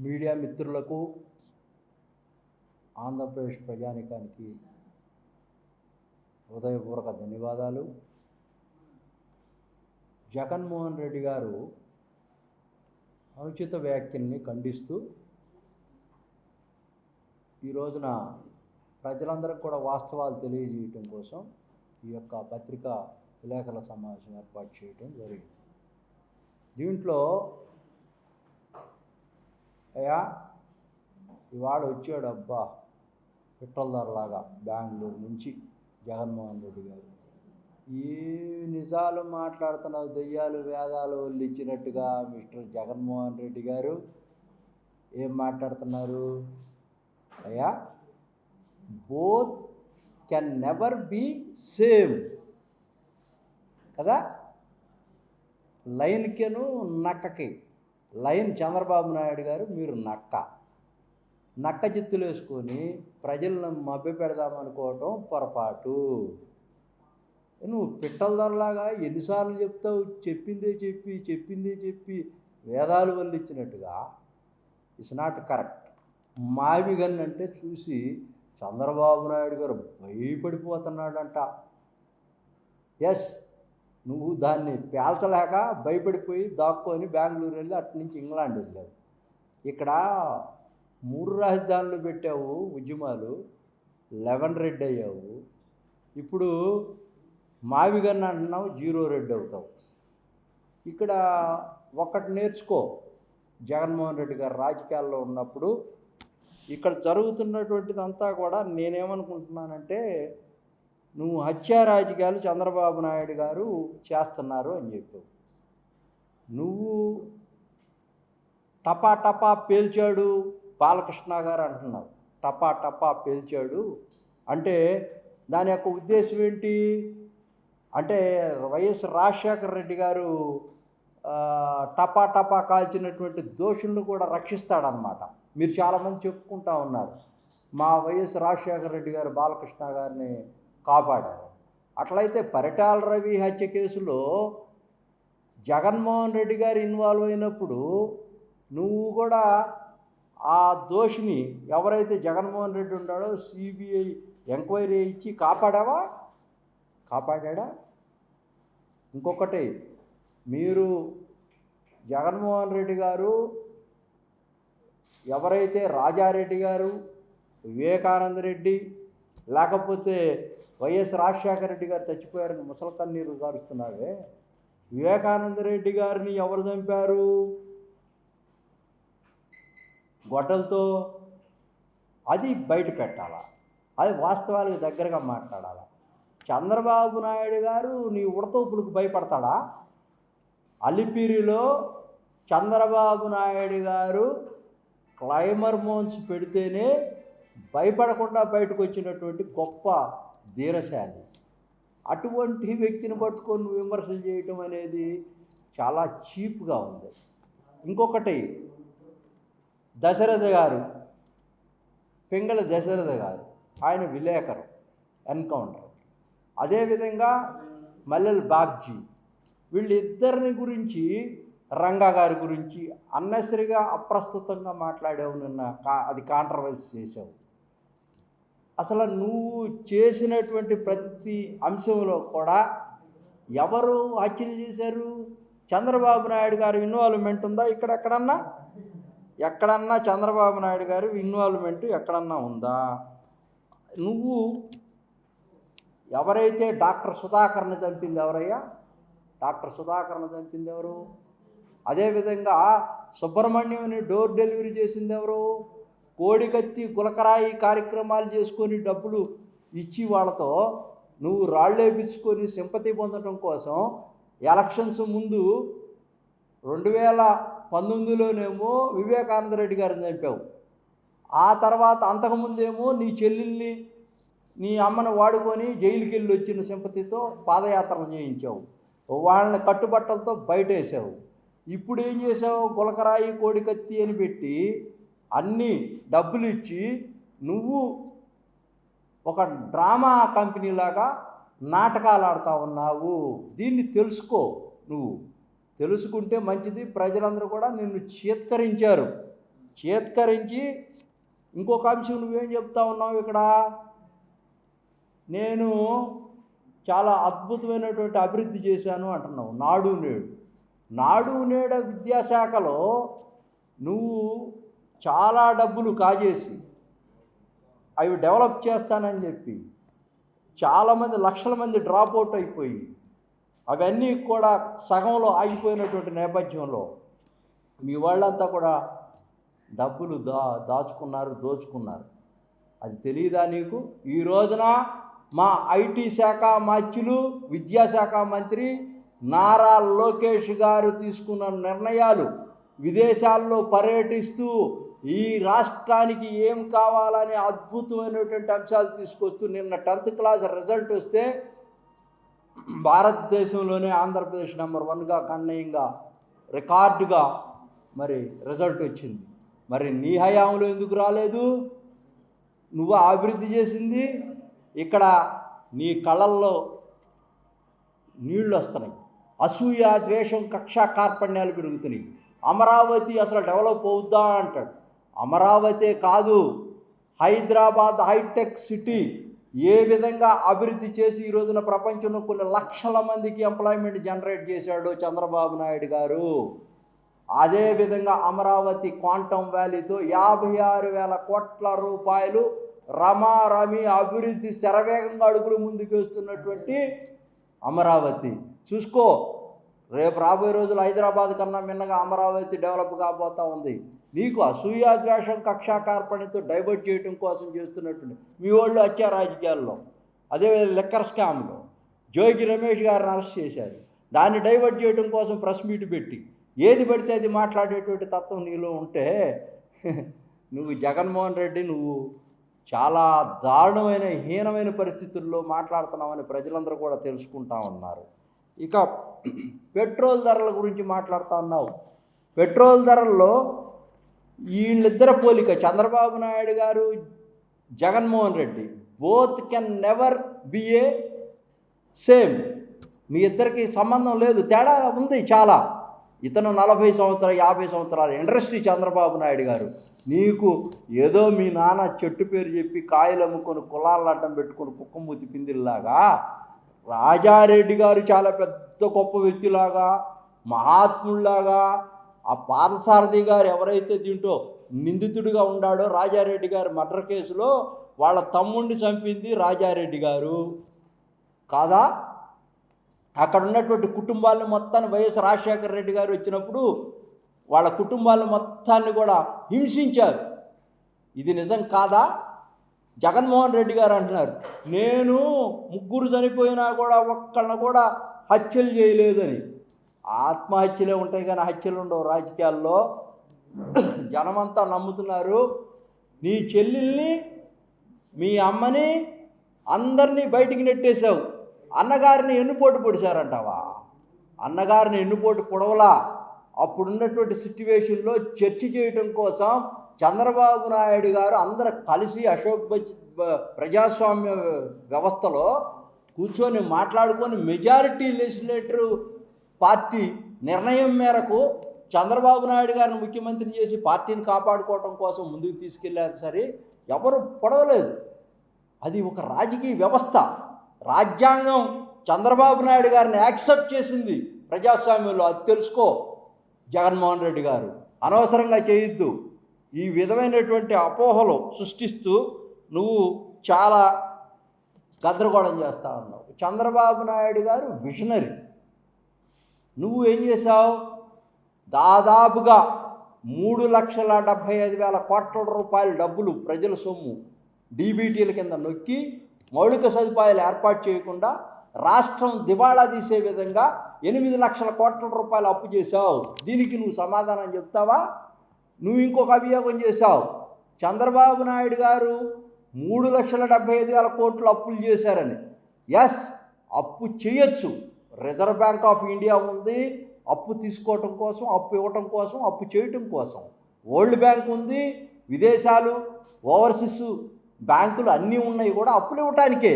Media మిత్రులకు, ఆంధ్రప్రదేశ్ ప్రజానీకానికి హృదయపూర్వక ధన్యవాదాలు. జగన్మోహన్ రెడ్డి గారు అనుచిత వ్యాఖ్యల్ని ఖండిస్తూ ఈ రోజున ప్రజలందరికీ కూడా వాస్తవాలు తెలియజేయటం కోసం ఈ యొక్క పత్రికా విలేకరుల సమావేశం ఏర్పాటు చేయడం జరిగింది. దీంట్లో అయ్యా ఇవాళ వచ్చాడు అబ్బా పిట్టలదారులాగా బెంగళూరు నుంచి జగన్మోహన్ రెడ్డి గారు, ఏ నిజాలు మాట్లాడుతున్నావు, దెయ్యాలు వేదాలు ఇచ్చినట్టుగా మిస్టర్ జగన్మోహన్ రెడ్డి గారు ఏం మాట్లాడుతున్నారు? అయ్యా both can never be same కదా. లైన్కెను నక్కకి, లైన్ చంద్రబాబు నాయుడు గారు, మీరు నక్క జిత్తులు వేసుకొని ప్రజలను మభ్య పెడదామనుకోవటం పొరపాటు. నువ్వు పిట్టలదారులాగా ఎన్నిసార్లు చెప్తావు? చెప్పిందే చెప్పి వేదాలు వల్లిచ్చినట్టుగా ఇట్స్ నాట్ కరెక్ట్. మావిగన్ అంటే చూసి చంద్రబాబు నాయుడు గారు భయపడిపోతున్నాడంట. ఎస్, నువ్వు దాన్ని పేల్చలేక భయపడిపోయి దాక్కొని బెంగళూరు వెళ్ళి అటు నుంచి ఇంగ్లాండ్ వెళ్ళావు. ఇక్కడ 3 రాజధానులు పెట్టావు, ఉద్యమాలు 11 రెడ్ అయ్యావు. ఇప్పుడు మావిగన్ అంటున్నావు, 0 రెడ్ అవుతావు. ఇక్కడ ఒక్కటి నేర్చుకో, జగన్మోహన్ రెడ్డి గారు రాజకీయాల్లో ఉన్నప్పుడు ఇక్కడ జరుగుతున్నటువంటిదంతా కూడా నేనేమనుకుంటున్నానంటే, నువ్వు హత్యా రాజకీయాలు చంద్రబాబు నాయుడు గారు చేస్తున్నారు అని చెప్పావు. నువ్వు టపా పేల్చాడు బాలకృష్ణ గారు అంటున్నావు. టపా పేల్చాడు అంటే దాని యొక్క ఉద్దేశం ఏంటి అంటే, వైఎస్ రాజశేఖర రెడ్డి గారు టపా కాల్చినటువంటి దోషులను కూడా రక్షిస్తాడనమాట. మీరు చాలామంది చెప్పుకుంటా ఉన్నారు, మా వైఎస్ రాజశేఖర రెడ్డి గారు బాలకృష్ణ గారిని కాపాడారు. అట్లయితే పరిటాల రవి హత్య కేసులో జగన్మోహన్ రెడ్డి గారు ఇన్వాల్వ్ అయినప్పుడు నువ్వు కూడా ఆ దోషిని, ఎవరైతే జగన్మోహన్ రెడ్డి ఉన్నాడో, సిబిఐ ఎంక్వైరీ ఇచ్చి కాపాడా? ఇంకొకటి, మీరు జగన్మోహన్ రెడ్డి గారు, ఎవరైతే రాజారెడ్డి గారు, వివేకానంద రెడ్డి, లేకపోతే వైఎస్ రాజశేఖర రెడ్డి గారు చచ్చిపోయారని ముసలి కన్నీరు గారుస్తున్నావే, వివేకానంద రెడ్డి గారిని ఎవరు చంపారు? గొడ్డలతో. అది బయట పెట్టాలా, అది వాస్తవాలకు దగ్గరగా మాట్లాడాలా. చంద్రబాబు నాయుడు గారు నీ ఉడతోపులకు భయపడతాడా? అలిపిరిలో చంద్రబాబు నాయుడు గారు క్లైమర్ మోన్స్ పెడితేనే భయపడకుండా బయటకు వచ్చినటువంటి గొప్ప ధీరశాలి. అటువంటి వ్యక్తిని పట్టుకొని విమర్శలు చేయటం అనేది చాలా చీప్గా ఉంది. ఇంకొకటి, దశరథ గారు, పింగళ దశరథ గారు, ఆయన విలేకరు ఎన్కౌంటర్. అదేవిధంగా మల్లెల బాబ్జీ, వీళ్ళిద్దరిని గురించి, రంగా గారి గురించి అన్నెసరిగా అప్రస్తుతంగా మాట్లాడావు. నిన్న అది కాంట్రవర్సీ చేసావు. అసలు నువ్వు చేసినటువంటి ప్రతి అంశంలో కూడా ఎవరు హత్యలు చేశారు? చంద్రబాబు నాయుడు గారి ఇన్వాల్వ్మెంట్ ఉందా? ఎక్కడన్నా చంద్రబాబు నాయుడు గారి ఇన్వాల్వ్మెంట్ ఎక్కడన్నా ఉందా? నువ్వు ఎవరైతే డాక్టర్ సుధాకర్ని చంపింది ఎవరయ్యా? డాక్టర్ సుధాకర్ని చంపింది ఎవరు? అదేవిధంగా సుబ్రహ్మణ్యంని డోర్ డెలివరీ చేసింది ఎవరు? కోడికత్తి గులకరాయి కార్యక్రమాలు చేసుకొని డబ్బులు ఇచ్చి వాళ్ళతో నువ్వు రాళ్ళేపించుకొని సింపతి పొందడం కోసం ఎలక్షన్స్ ముందు 2019లోనేమో వివేకానంద రెడ్డి గారిని చంపావు. ఆ తర్వాత అంతకుముందేమో నీ చెల్లెల్ని, నీ అమ్మను వాడుకొని జైలుకి వెళ్ళి వచ్చిన సింపతితో పాదయాత్రలు చేయించావు. వాళ్ళని కట్టుబట్టలతో బయటేసావు. ఇప్పుడు ఏం చేసావు? గులకరాయి కోడికత్తి అని పెట్టి అన్ని డబ్బులు ఇచ్చి నువ్వు ఒక డ్రామా కంపెనీలాగా నాటకాలు ఆడుతూ ఉన్నావు. దీన్ని తెలుసుకో. నువ్వు తెలుసుకుంటే మంచిది. ప్రజలందరూ కూడా నిన్ను చీత్కరించారు. చేత్కరించి ఇంకొక అంశం నువ్వేం చెప్తా ఉన్నావు ఇక్కడ, నేను చాలా అద్భుతమైనటువంటి అభివృద్ధి చేశాను అంటున్నావు. నాడు నేడు విద్యాశాఖలో నువ్వు చాలా డబ్బులు కాజేసి అవి డెవలప్ చేస్తానని చెప్పి చాలామంది లక్షల మంది డ్రాప్ అవుట్ అయిపోయి అవన్నీ కూడా సగంలో ఆగిపోయినటువంటి నేపథ్యంలో మీ వాళ్ళంతా కూడా డబ్బులు దోచుకున్నారు. అది తెలియదా నీకు? ఈ రోజున మా ఐటీ శాఖ మంత్రులు, విద్యాశాఖ మంత్రి నారా లోకేష్ గారు తీసుకున్న నిర్ణయాలు, విదేశాల్లో పర్యటిస్తూ ఈ రాష్ట్రానికి ఏం కావాలనే అద్భుతమైనటువంటి అంశాలు తీసుకొస్తూ నిన్న 10th క్లాస్ రిజల్ట్ వస్తే భారతదేశంలోనే ఆంధ్రప్రదేశ్ నెంబర్ 1గా గణనీయంగా రికార్డుగా మరి రిజల్ట్ వచ్చింది. మరి నీ హయాంలో ఎందుకు రాలేదు? నువ్వు అభివృద్ధి చేసింది. ఇక్కడ నీ కళ్ళల్లో నీళ్ళు వస్తున్నాయి, అసూయ, ద్వేషం, కక్ష కార్పణ్యాలు పెరుగుతున్నాయి. అమరావతి అసలు డెవలప్ అవుద్దా అంటాడు. అమరావతి కాదు, హైదరాబాద్ హైటెక్ సిటీ ఏ విధంగా అభివృద్ధి చేసి ఈ రోజున ప్రపంచంలో కొన్ని లక్షల మందికి ఎంప్లాయ్మెంట్ జనరేట్ చేశాడో చంద్రబాబు నాయుడు గారు, అదేవిధంగా అమరావతి క్వాంటమ్ వ్యాలీతో 56,000 కోట్ల రూపాయలు రమారమి అభివృద్ధి శరవేగంగా అడుగులు ముందుకు వస్తున్నటువంటి అమరావతి చూసుకో. రేపు రాబోయే రోజులు హైదరాబాద్ కన్నా మిన్నగా అమరావతి డెవలప్ కాబోతూ ఉంది. నీకు అసూయ, ద్వేషం, కక్షా కార్పణ్యంతో డైవర్ట్ చేయడం కోసం చేస్తున్నటువంటి మీ వాళ్ళు వచ్చే రాజకీయాల్లో, అదేవిధంగా లిక్కర్ స్కామ్లో జోగి రమేష్ గారిని అరెస్ట్ చేశారు. దాన్ని డైవర్ట్ చేయడం కోసం ప్రెస్ మీట్ పెట్టి ఏది పడితే అది మాట్లాడేటువంటి తత్వం నీలో ఉంటే నువ్వు జగన్మోహన్ రెడ్డి నువ్వు చాలా దారుణమైన హీనమైన పరిస్థితుల్లో మాట్లాడుతున్నామని ప్రజలందరూ కూడా తెలుసుకుంటా ఉన్నారు. ఇక పెట్రోల్ ధరల గురించి మాట్లాడుతూ ఉన్నావు. పెట్రోల్ ధరల్లో వీళ్ళిద్దరు పోలిక, Chandrababu Naidu garu, Jaganmohan Reddy, both can never be a same. మీ ఇద్దరికి సంబంధం లేదు, తేడా ఉంది చాలా. ఇతను 40 సంవత్సరాలు 50 సంవత్సరాల ఇండస్ట్రీ చంద్రబాబు నాయుడు గారు. నీకు ఏదో మీ నాన్న చెట్టు పేరు చెప్పి కాయలు అమ్ముకొని కులాలను అడ్డం పెట్టుకొని కుక్కమూతి పిందిల్లాగా, రాజారెడ్డి గారు చాలా పెద్ద గొప్ప వ్యక్తిలాగా, మహాత్ముల్లాగా, ఆ పాదసారథి గారు ఎవరైతే దీంట్లో నిందితుడిగా ఉన్నాడో రాజారెడ్డి గారి మర్డర్ కేసులో వాళ్ళ తమ్ముడిని చంపింది రాజారెడ్డి గారు కాదా? అక్కడ ఉన్నటువంటి కుటుంబాలను మొత్తాన్ని వైఎస్ రాజశేఖర రెడ్డి గారు వచ్చినప్పుడు వాళ్ళ కుటుంబాలను మొత్తాన్ని కూడా హింసించారు. ఇది నిజం కాదా? జగన్మోహన్ రెడ్డి గారు అంటున్నారు, నేను 3 చనిపోయినా కూడా ఒక్కళ్ళని కూడా హత్యలు చేయలేదని. ఆత్మహత్యలే ఉంటాయి కానీ హత్యలు ఉండవు రాజకీయాల్లో. జనమంతా నమ్ముతున్నారు. నీ చెల్లెల్ని, మీ అమ్మని, అందరినీ బయటికి నెట్టేశావు. అన్నగారిని ఎన్నుపోటు పొడిచారంటావా? అన్నగారిని ఎన్నుపోటు పొడవలా. అప్పుడున్నటువంటి సిట్యువేషన్లో చర్చ చేయడం కోసం చంద్రబాబు నాయుడు గారు అందరూ కలిసి అశోక్ ప్రజాస్వామ్య వ్యవస్థలో కూర్చొని మాట్లాడుకొని మెజారిటీ లెజిస్లేటివ్ పార్టీ నిర్ణయం మేరకు చంద్రబాబు నాయుడు గారిని ముఖ్యమంత్రిని చేసి పార్టీని కాపాడుకోవడం కోసం ముందుకు తీసుకెళ్ళారు. సరే, ఎవరు పొడవలేదు. అది ఒక రాజకీయ వ్యవస్థ. రాజ్యాంగం చంద్రబాబు నాయుడు గారిని యాక్సెప్ట్ చేసింది ప్రజాస్వామ్యంలో. అది తెలుసుకో జగన్మోహన్ రెడ్డి గారు. అనవసరంగా చేయొద్దు. ఈ విధమైనటువంటి అపోహలు సృష్టిస్తూ నువ్వు చాలా గందరగోళం చేస్తూ ఉన్నావు. చంద్రబాబు నాయుడు గారు విజనరీ. నువ్వు ఏం చేశావు? దాదాపుగా 3,75,000 కోట్ల రూపాయల డబ్బులు ప్రజల సొమ్ము డీబీటీల కింద నొక్కి మౌలిక సదుపాయాలు ఏర్పాటు చేయకుండా రాష్ట్రం దివాళా తీసే విధంగా 8 లక్షల కోట్ల రూపాయలు అప్పు చేశావు. దీనికి నువ్వు సమాధానం చెప్తావా? నువ్వు ఇంకొక అభియోగం చేశావు. చంద్రబాబు నాయుడు గారు 3,75,000 కోట్లు అప్పులు చేశారని. ఎస్, అప్పు చేయొచ్చు. రిజర్వ్ బ్యాంక్ ఆఫ్ ఇండియా ఉంది అప్పు తీసుకోవటం కోసం, అప్పు ఇవ్వటం కోసం, అప్పు చేయటం కోసం. వరల్డ్ బ్యాంక్ ఉంది, విదేశాలు, ఓవర్సీస్ బ్యాంకులు అన్నీ ఉన్నాయి కూడా అప్పులు ఇవ్వటానికే.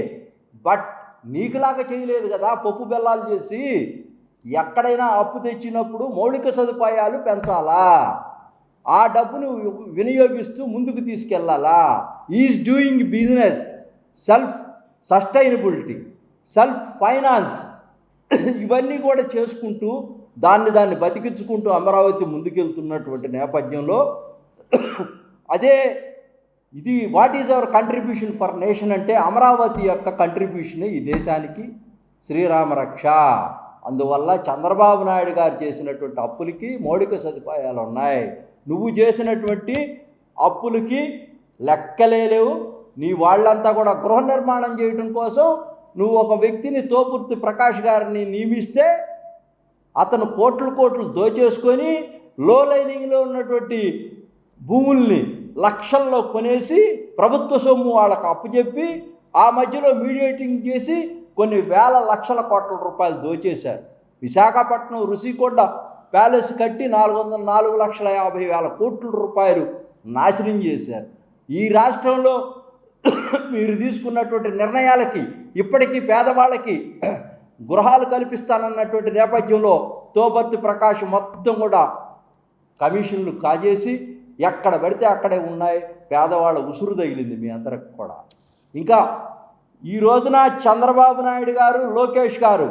బట్ నీకులాగా చేయలేదు కదా. పప్పు బెల్లాలు చేసి ఎక్కడైనా అప్పు తెచ్చినప్పుడు మౌలిక సదుపాయాలు పెంచాలా? ఆ డబ్బును వినియోగిస్తూ ముందుకు తీసుకెళ్ళాలా. Is doing business, self sustainability, self finance ఇవన్నీ కూడా చేసుకుంటూ దాన్ని బతికించుకుంటూ అమరావతి ముందుకెళ్తున్నటువంటి నేపథ్యంలో అదే ఇది what is our contribution for nation అంటే అమరావతి యొక్క కంట్రిబ్యూషన్ ఈ దేశానికి శ్రీరామరక్ష. అందువల్ల చంద్రబాబు నాయుడు గారు చేసినటువంటి అప్పులకి మౌలిక సదుపాయాలు ఉన్నాయి. నువ్వు చేసినటువంటి అప్పులకి లెక్కలేవు. నీ వాళ్ళంతా కూడా గృహ నిర్మాణం చేయడం కోసం నువ్వు ఒక వ్యక్తిని తోపుర్తి ప్రకాష్ గారిని నియమిస్తే అతను కోట్లు దోచేసుకొని లో లైనింగ్లో ఉన్నటువంటి భూముల్ని లక్షల్లో కొనేసి ప్రభుత్వ సొమ్ము వాళ్ళకు అప్పుచెప్పి ఆ మధ్యలో మీడియేటింగ్ చేసి కొన్ని వేల లక్షల కోట్ల రూపాయలు దోచేశారు. విశాఖపట్నం రుషికొండ ప్యాలెస్ కట్టి 4,50,000 కోట్ల రూపాయలు నాశనం చేశారు. ఈ రాష్ట్రంలో మీరు తీసుకున్నటువంటి నిర్ణయాలకి ఇప్పటికీ పేదవాళ్ళకి గృహాలు కల్పిస్తానన్నటువంటి నేపథ్యంలో తోపర్తి ప్రకాష్ మొత్తం కూడా కమిషన్లు కాజేసి ఎక్కడ పడితే అక్కడే ఉన్నాయి. పేదవాళ్ళ ఉసురు తగిలింది మీ అందరికి కూడా. ఇంకా ఈ రోజున చంద్రబాబు నాయుడు గారు, లోకేష్ గారు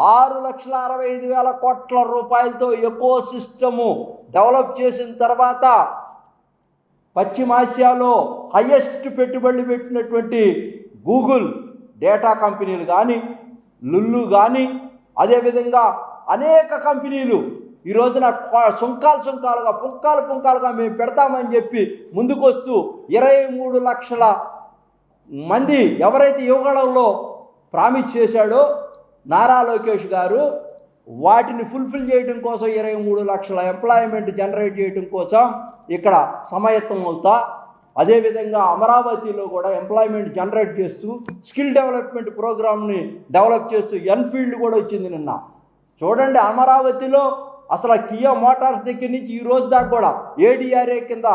6,65,000 కోట్ల రూపాయలతో ఎకో సిస్టము డెవలప్ చేసిన తర్వాత పశ్చిమాసియాలో హయ్యెస్ట్ పెట్టుబడులు పెట్టినటువంటి గూగుల్ డేటా కంపెనీలు కానీ, లుల్లు కానీ, అదేవిధంగా అనేక కంపెనీలు ఈ రోజున సుంకాలుగా పుంకాలుగా మేము పెడతామని చెప్పి ముందుకొస్తూ 23 లక్షల మంది ఎవరైతే యువగళంలో ప్రామిస్ చేశాడో నారా లోకేష్ గారు, వాటిని ఫుల్ఫిల్ చేయడం కోసం 23 లక్షల ఎంప్లాయ్మెంట్ జనరేట్ చేయడం కోసం ఇక్కడ సమాయత్తం అవుతా, అదేవిధంగా అమరావతిలో కూడా ఎంప్లాయ్మెంట్ జనరేట్ చేస్తూ స్కిల్ డెవలప్మెంట్ ప్రోగ్రామ్ని డెవలప్ చేస్తూ ఎన్ఫీల్డ్ కూడా వచ్చింది నిన్న. చూడండి, అమరావతిలో అసలు కియా మోటార్స్ దగ్గర నుంచి ఈ రోజు దాకా కూడా ఏడీఆర్ఏ కింద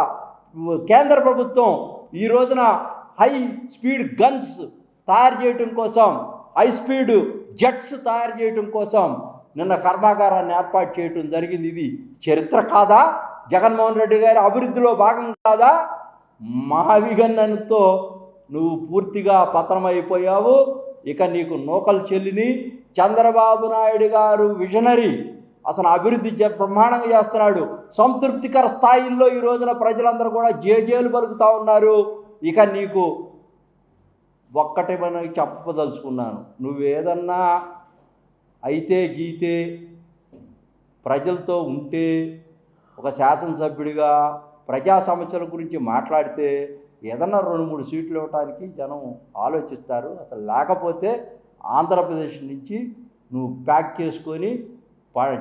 కేంద్ర ప్రభుత్వం ఈ రోజున హై స్పీడ్ గన్స్ తయారు చేయడం కోసం, హై స్పీడ్ జెట్స్ తయారు చేయడం కోసం నిన్న కర్మాగారాన్ని ఏర్పాటు చేయడం జరిగింది. ఇది చరిత్ర కాదా? జగన్మోహన్ రెడ్డి గారి అభివృద్ధిలో భాగం కాదా? మహావిగన్నతో నువ్వు పూర్తిగా పతనమైపోయావు. ఇక నీకు నూకలు చెల్లిని. చంద్రబాబు నాయుడు గారు విజనరీ, అసలు అభివృద్ధి బ్రహ్మాండంగా చేస్తున్నాడు. సంతృప్తికర స్థాయిల్లో ఈ రోజున ప్రజలందరూ కూడా జేజేలు పలుకుతూ ఉన్నారు. ఇక నీకు ఒక్కటే మనకి చెప్పదలుచుకున్నాను, నువ్వేదన్నా అయితే గీతే ప్రజలతో ఉంటే ఒక శాసనసభ్యుడిగా ప్రజా సమస్యల గురించి మాట్లాడితే ఏదన్నా 2-3 సీట్లు ఇవ్వడానికి జనం ఆలోచిస్తారు. అసలు లేకపోతే ఆంధ్రప్రదేశ్ నుంచి నువ్వు ప్యాక్ చేసుకొని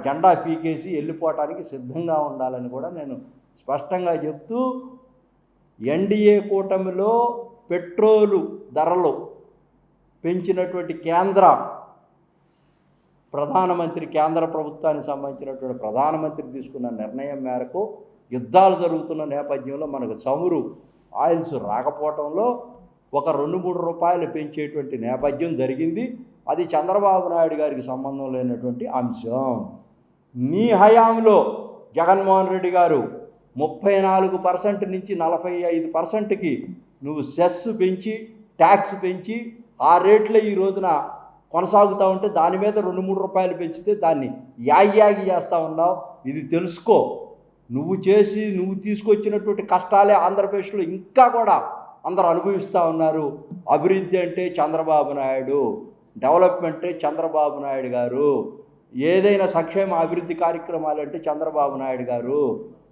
జెండా పీకేసి వెళ్ళిపోవటానికి సిద్ధంగా ఉండాలని కూడా నేను స్పష్టంగా చెప్తూ, ఎన్డీఏ కూటమిలో పెట్రోలు ధరలు పెంచినటువంటి కేంద్ర ప్రభుత్వానికి సంబంధించినటువంటి ప్రధానమంత్రి తీసుకున్న నిర్ణయం మేరకు యుద్ధాలు జరుగుతున్న నేపథ్యంలో మనకు చమురు ఆయిల్స్ రాకపోవటంలో ఒక 2-3 రూపాయలు పెంచేటువంటి నేపథ్యం జరిగింది. అది చంద్రబాబు నాయుడు గారికి సంబంధం లేనటువంటి అంశం. నీ హయాంలో జగన్మోహన్ రెడ్డి గారు 34% నుంచి 45%కి నువ్వు సెస్ పెంచి, ట్యాక్స్ పెంచి ఆ రేట్లే ఈ రోజున కొనసాగుతూ ఉంటే దాని మీద 2-3 రూపాయలు పెంచితే దాన్ని యాగి చేస్తూ ఉన్నావు. ఇది తెలుసుకో. నువ్వు తీసుకొచ్చినటువంటి కష్టాలే ఆంధ్రప్రదేశ్లో ఇంకా కూడా అందరూ అనుభవిస్తూ ఉన్నారు. అభివృద్ధి అంటే చంద్రబాబు నాయుడు, డెవలప్మెంటే చంద్రబాబు నాయుడు గారు, ఏదైనా సంక్షేమ అభివృద్ధి కార్యక్రమాలు అంటే Chandrababu Naidu garu.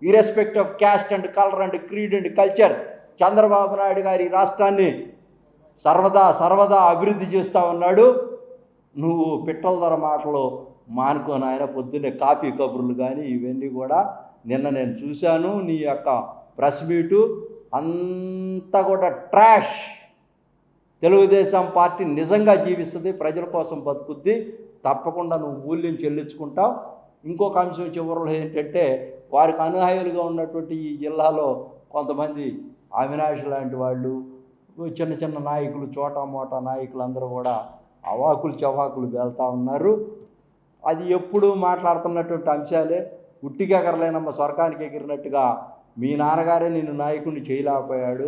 Irrespect of caste and colour and creed and culture Chandrababu Naidu గారి రాష్ట్రాన్ని సర్వదా అభివృద్ధి చేస్తూ ఉన్నాడు. నువ్వు పిట్టల ధర మాటలు మానుకోని ఆయన పొద్దున్నే కాఫీ కబుర్లు కానీ ఇవన్నీ కూడా నిన్న నేను చూశాను. నీ యొక్క ప్రెస్ మీటు అంతా కూడా ట్రాష్. తెలుగుదేశం పార్టీ నిజంగా జీవిస్తుంది, ప్రజల కోసం బతుకుద్ది. తప్పకుండా నువ్వు మూల్యం చెల్లించుకుంటావు. ఇంకొక అంశం చివరిలో ఏంటంటే, వారికి అనుయాయులుగా ఉన్నటువంటి ఈ జిల్లాలో కొంతమంది అవినాష్ లాంటి వాళ్ళు, చిన్న నాయకులు, చోటా మోటా నాయకులు అందరూ కూడా అవాకులు చవాకులు వెళ్తూ ఉన్నారు. అది ఎప్పుడు మాట్లాడుతున్నటువంటి అంశాలే. ఉట్టికి ఎగరలేనమ్మ స్వర్గానికి ఎగిరినట్టుగా మీ నాన్నగారే నిన్ను నాయకుడిని చేయలేకపోయాడు.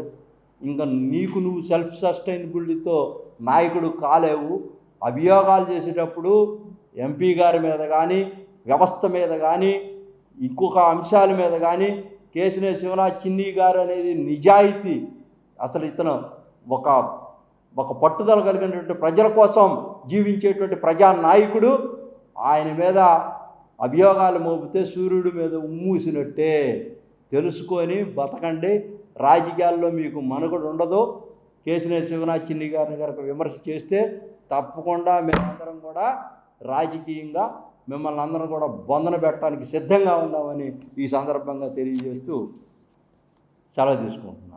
ఇంకా నీకు నువ్వు సెల్ఫ్ సస్టైనబిలిటీతో నాయకుడు కాలేవు. అభియోగాలు చేసేటప్పుడు ఎంపీ గారి మీద కానీ, వ్యవస్థ మీద కానీ, ఇంకొక అంశాల మీద కానీ కేశినేని శివనాథ్ చిన్ని గారు అనేది నిజాయితీ. అసలు ఇతను ఒక పట్టుదల కలిగినటువంటి ప్రజల కోసం జీవించేటువంటి ప్రజానాయకుడు. ఆయన మీద అభియోగాలు మోపితే సూర్యుడి మీద ఉమ్మూసినట్టే. తెలుసుకొని బతకండి. రాజకీయాల్లో మీకు మనుగడ ఉండదు. కేశినేని శివనాథ్ చిన్ని గారిని కనుక విమర్శ చేస్తే తప్పకుండా మేమందరం కూడా రాజకీయంగా మిమ్మల్ని అందరం కూడా బొందన పెట్టడానికి సిద్ధంగా ఉన్నామని ఈ సందర్భంగా తెలియజేస్తూ సెలవు తీసుకుంటున్నాం.